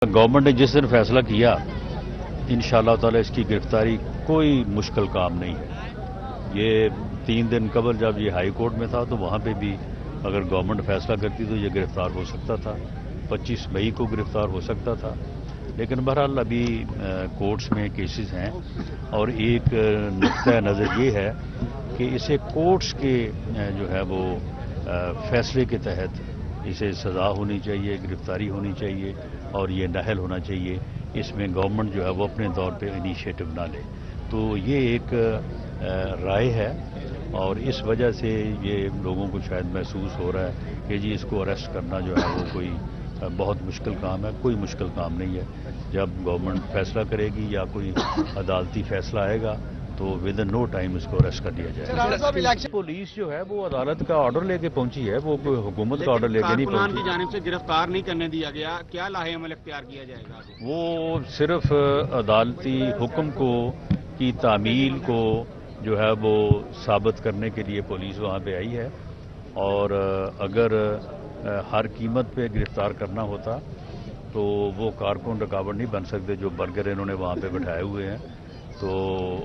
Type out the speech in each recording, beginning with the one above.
Government نے جس دن فیصلہ کیا انشاءاللہ تعالی اس کی گرفتاری کوئی مشکل کام نہیں ہے۔ یہ 3 دن قبل جب یہ ہائی کورٹ میں تھا تو وہاں پہ بھی اگر گورنمنٹ فیصلہ کرتی تو یہ گرفتار ہو سکتا تھا، 25 مئی کو گرفتار ہو سکتا تھا، لیکن بہرحال ابھی کورٹس میں کیسز ہیں اور ایک نقطہ نظر یہ ہے کہ اسے کورٹس کے جو ہے وہ فیصلے کے تحت اسے سزا ہونی چاہیے، گرفتاری ہونی چاہیے اور یہ نااہل ہونا چاہیے۔ اس میں گورنمنٹ جو ہے وہ اپنے طور پہ انیشیٹو نہ لے، تو یہ ایک رائے ہے اور اس وجہ سے یہ لوگوں کو شاید محسوس ہو رہا ہے کہ جی اس کو اریسٹ کرنا جو ہے وہ کوئی بہت مشکل کام ہے۔ کوئی مشکل کام نہیں ہے، جب گورنمنٹ فیصلہ کرے گی یا کوئی عدالتی فیصلہ آئے گا تو ود ان نو ٹائم اس کو اریسٹ کر دیا جائے گا۔ پولیس جو ہے وہ عدالت کا آرڈر لے کے پہنچی ہے، وہ کوئی حکومت کا آرڈر لے کے نہیں پہنچی۔ کی جانب سے گرفتار نہیں کرنے دیا گیا، کیا لاہے عمل اختیار کیا جائے گا؟ وہ صرف عدالتی حکم کی تعمیل کو جو ہے وہ ثابت کرنے کے لیے پولیس وہاں پہ آئی ہے، اور اگر ہر قیمت پہ گرفتار کرنا ہوتا تو وہ کارکن رکاوٹ نہیں بن سکتے جو برگر انہوں نے وہاں پہ بٹھائے ہوئے ہیں۔ تو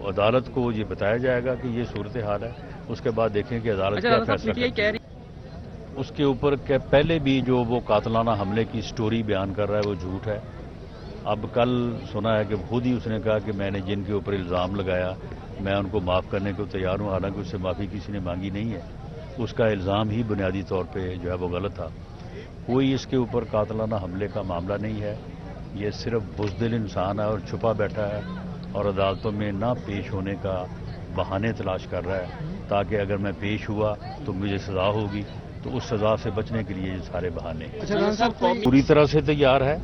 عدالت کو یہ بتایا جائے گا کہ یہ صورتحال ہے، اس کے بعد دیکھیں کہ عدالت کیا فیصلہ کرتی ہے۔ اس کے اوپر کہ پہلے بھی جو وہ قاتلانہ حملے کی سٹوری بیان کر رہا ہے وہ جھوٹ ہے۔ اب کل سنا ہے کہ خود ہی اس نے کہا کہ میں نے جن کے اوپر الزام لگایا میں ان کو معاف کرنے کو تیار ہوں، حالانکہ اس سے معافی کسی نے مانگی نہیں ہے۔ اس کا الزام ہی بنیادی طور پہ جو ہے وہ غلط تھا۔ کوئی اس کے اوپر قاتلانہ حملے کا معاملہ نہیں ہے، یہ صرف بزدل انسان ہے اور چھپا بیٹھا ہے اور عدالتوں میں نہ پیش ہونے کا بہانے تلاش کر رہا ہے تاکہ اگر میں پیش ہوا تو مجھے سزا ہوگی، تو اس سزا سے بچنے کے لیے یہ سارے بہانے پوری طرح سے تیار ہے۔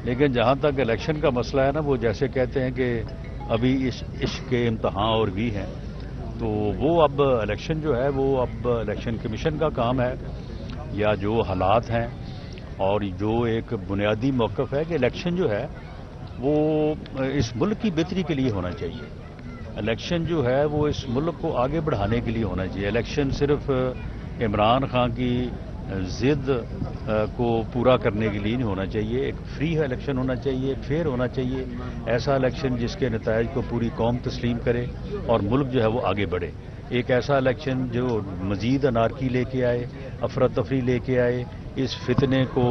لیکن جہاں تک الیکشن کا مسئلہ ہے نا، وہ جیسے کہتے ہیں کہ ابھی اس عشق کے امتحان اور بھی ہیں، تو وہ اب الیکشن جو ہے وہ اب الیکشن کمیشن کا کام ہے، یا جو حالات ہیں اور جو ایک بنیادی موقف ہے کہ الیکشن جو ہے وہ اس ملک کی بہتری کے لیے ہونا چاہیے۔ الیکشن جو ہے وہ اس ملک کو آگے بڑھانے کے لیے ہونا چاہیے۔ الیکشن صرف عمران خان کی ضد کو پورا کرنے کے لیے نہیں ہونا چاہیے، ایک فری الیکشن ہونا چاہیے، فیئر ہونا چاہیے، ایسا الیکشن جس کے نتائج کو پوری قوم تسلیم کرے اور ملک جو ہے وہ آگے بڑھے۔ ایک ایسا الیکشن جو مزید انارکی لے کے آئے، افراتفری لے کے آئے، اس فتنے کو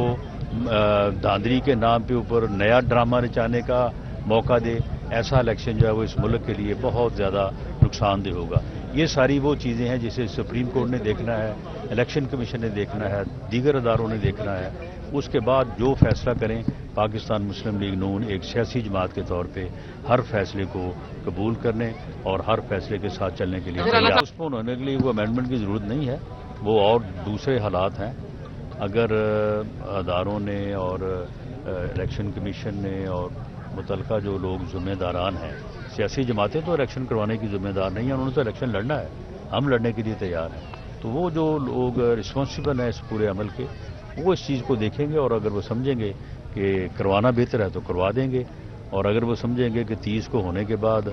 دھاندلی کے نام پہ اوپر نیا ڈرامہ رچانے کا موقع دے، ایسا الیکشن جو ہے وہ اس ملک کے لیے بہت زیادہ نقصان دہ ہوگا۔ یہ ساری وہ چیزیں ہیں جسے سپریم کورٹ نے دیکھنا ہے، الیکشن کمیشن نے دیکھنا ہے، دیگر اداروں نے دیکھنا ہے۔ اس کے بعد جو فیصلہ کریں، پاکستان مسلم لیگ نون ایک سیاسی جماعت کے طور پہ ہر فیصلے کو قبول کرنے اور ہر فیصلے کے ساتھ چلنے کے لیے پوسٹپون ہونے کے لیے وہ امینڈمنٹ کی ضرورت نہیں ہے، وہ اور دوسرے حالات ہیں۔ اگر اداروں نے اور الیکشن کمیشن نے اور متعلقہ جو لوگ ذمہ داران ہیں، سیاسی جماعتیں تو الیکشن کروانے کی ذمہ دار نہیں ہیں، انہوں نے تو الیکشن لڑنا ہے، ہم لڑنے کے لیے تیار ہیں۔ تو وہ جو لوگ رسپانسیبل ہیں اس پورے عمل کے، وہ اس چیز کو دیکھیں گے اور اگر وہ سمجھیں گے کہ کروانا بہتر ہے تو کروا دیں گے، اور اگر وہ سمجھیں گے کہ 30 کو ہونے کے بعد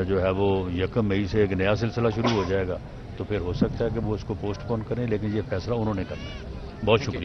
جو ہے وہ 1 مئی سے ایک نیا سلسلہ شروع ہو جائے گا تو پھر ہو سکتا ہے کہ وہ اس کو پوسٹ پون کریں، لیکن یہ فیصلہ انہوں نے کرنا ہے۔ بہت شکریہ۔